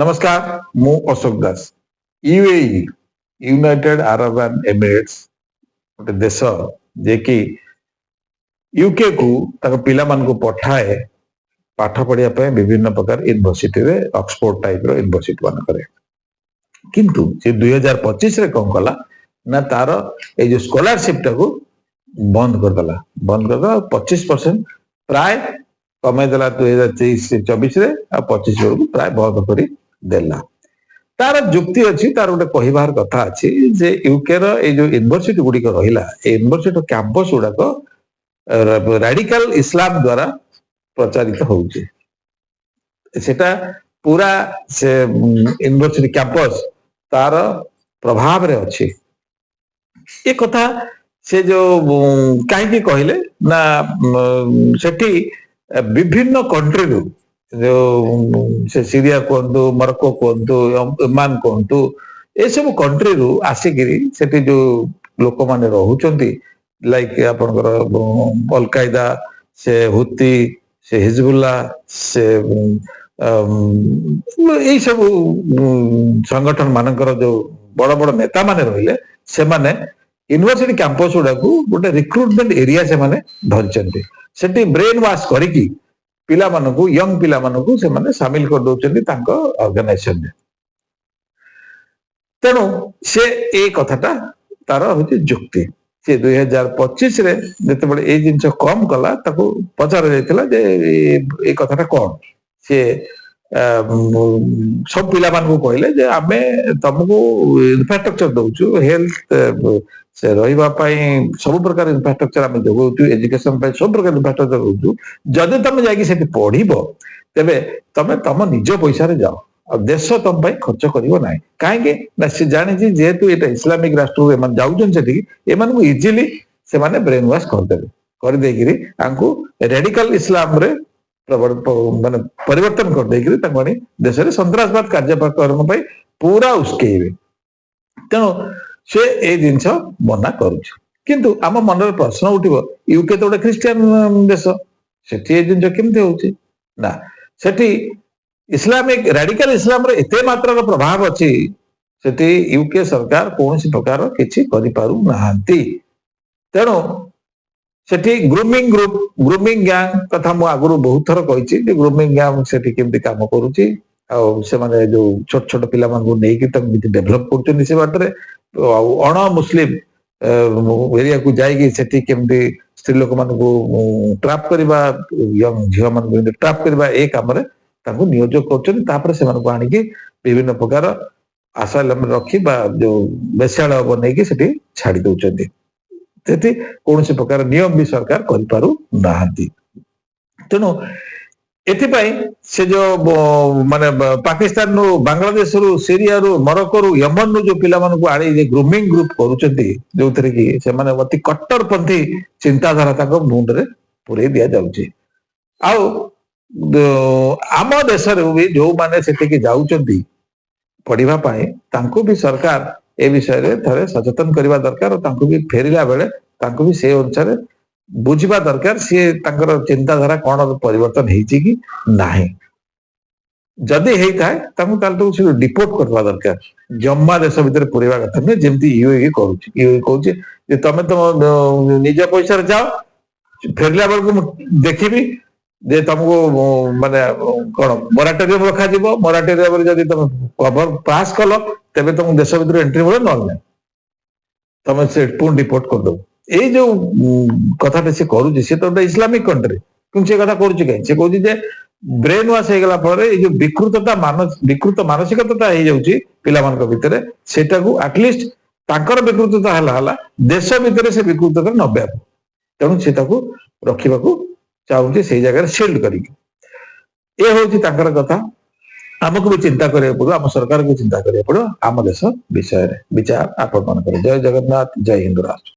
नमस्कार मु अशोक दास UAE United Arab Emirates गोटे देश जे कि यूके को तक पिला मान को पठाए पाठ पढ़िया विभिन्न प्रकार यूनिवर्सिटी रे ऑक्सफोर्ड टाइप रो यूनिवर्सिटी मान करे किंतु से 2025 रे कौन कला ना तार ए जो स्कॉलरशिप टाको बंद कर दला 25% प्राय कमे देला 2023-24 रे आ 25 बेलू प्राय बंद करी देला तार जुक्ति अच्छी तार गोटे कहबार कथा अच्छी जे यूके रो ए जो यूनिवर्सिटी गुडी को रहिला ए यूनिवर्सिटी कैंपस गुडा को रेडिकल इस्लाम द्वारा प्रचारित होउचे सेटा पूरा से यूनिवर्सिटी कैंपस तार प्रभाव रे अच्छी ये कथा से जो कहीं कहले ना सेठी विभिन्न कंट्री रू जो से सीरिया कहतु मोरक्को कहतु ओमान कहतु ए सब कंट्री रू आसिकिरी सेठी जो लोक माने रहुचंती लाइक आपनकर अल कायदा से हुती से हिजबुल्ला से यही सब संगठन मानकर जो बड़ बड़ नेता माने रहिले से माने यूनिवर्सिटी कैंपस गुडा को गोटे रिक्रुटमेंट एरिया से माने धरचंती सेठी ब्रेन वॉश करिकी पिला मानकू यंग पिला मानकू से माने शामिल कर दोचंती तांको ऑर्गेनाइजेशन में तेणु से ए कथाटा तार होची जुक्ति से 2025 रे जते बडे ए जिंस कम कला ताको पचार जायतिला जे ए कथाटा कोन से सब पिला मानकू कहले जे आमे तुमको इंफ्रास्ट्रक्चर दउछु हेल्थ से रहिबा पाई सब प्रकार इंफ्रास्ट्रक्चर आमे जगौछु एजुकेशन पाई सब प्रकार इंफ्रास्ट्रक्चर दउछु जदि तमे जाकी सेठी पढिबो तबे तमे तम निज पैसा रे जाओ और देश तम पाई खर्च करिवो नाही काहे ना से जानि जे जेतु एटा इस्लामिक राष्ट्र रे मन जाउछन सेठी एमान को इजीली से माने ब्रेन वॉश कर देबे कर देगिरी आंकु रेडिकल इस्लाम रे माने परिवर्तन कर देगिरी तंगणी देश रे संतरासवाद कार्यक्रम पाई पूरा उस्केइबे तेनो से ए जिंस मना करूछ किंतु आम मन रे प्रश्न उठिबो यूके तो गोटे क्रिश्चियन देश सेठी ए जिंस केमते होउची ना सेठी इस्लामिक रेडिकल इस्लाम रे एते मात्रा प्रभाव अछि सेठी यूके सरकार कोनसी प्रकार किछि करि पारु नाहंती तेनो सेठी ग्रूमिंग गैंग कथा मु आगुरु बहुत थर कहिछि जे ग्रूमिंग गैंग सेठी केमते काम करूछि आ से माने जो छोट छोट पिला मान को नेकी तक डेवलप करछन से बाटरे अण मुस्लिम एरिया को जाएगी सेठी केमती स्त्री लोक मान को ट्रैप करबा यंग झियो मान को ट्रैप करबा ए काम रे ताको नियोजक करछन तापर से मान को आनी के विभिन्न प्रकार आसालम रखी बा जो बेसाळ बनै के सेठी छाडी दोचंती सेठी कोनसे प्रकार नियम भी सरकार करि पारु नाहंती तेनो एथिपाई से जो माने पाकिस्तान रो बांग्लादेश रो सीरिया रो मोरक्को रो यमन रो जो पिला मान को आड़ी जे ग्रूमिंग ग्रुप करूचंती जो थरे की से माने अति कट्टरपंथी चिंताधारा ताको मुंड रे पुरे दिया जाउची आउ आम देश रे भी जो माने सेठी के जाउचंती पढ़िबा पाए तांको भी सरकार ए विषय रे थरे सचेतन करबा दरकार और तांको भी फेरिला बेले तांको भी से अनुसार बुझिबा दरकार सी तांकर चिंताधारा कौन परिवर्तन हेछि कि नाही जदि हेइ थाए तांको ताल तो से डिपोर्ट करबा दरकार जम्मा देश भीतर पुरेबा कथा नै जेमति यूए करूछि यूए कहूछि जे तमे तो निज पैसा रे जाओ फेरला बेल को देखिबी जे तुमको माने कोन मोराटोरियम रखा जिवो मोराटोरियम रे जदि तुम कवर पास कलो तबे तुम देश भीतर एंट्री बोले न तुम से पूर्ण डिपोर्ट कर दो ए जो कथा से करूची से तो इस्लामिक कंट्री किंतु से कथा करूची कहीं से कहूची जे ब्रेन वॉश हो गला पर ए जो विकृत मानसिकता हो जाउची पिला मान भितर सेटा को एटलिस्ट तांकर विकृतता हला देश भितर से विकृतता न व्याप तेणु सेटा को रखिबा को चाहूची से जगह शील्ड करिके ए होची तांकर कथा आमको भी चिंता करिया पड़ो आम सरकार को चिंता करिया पड़ो आम देश विषय रे विचार आपण मन करे जय जगन्नाथ जय हिंद राष्ट्र।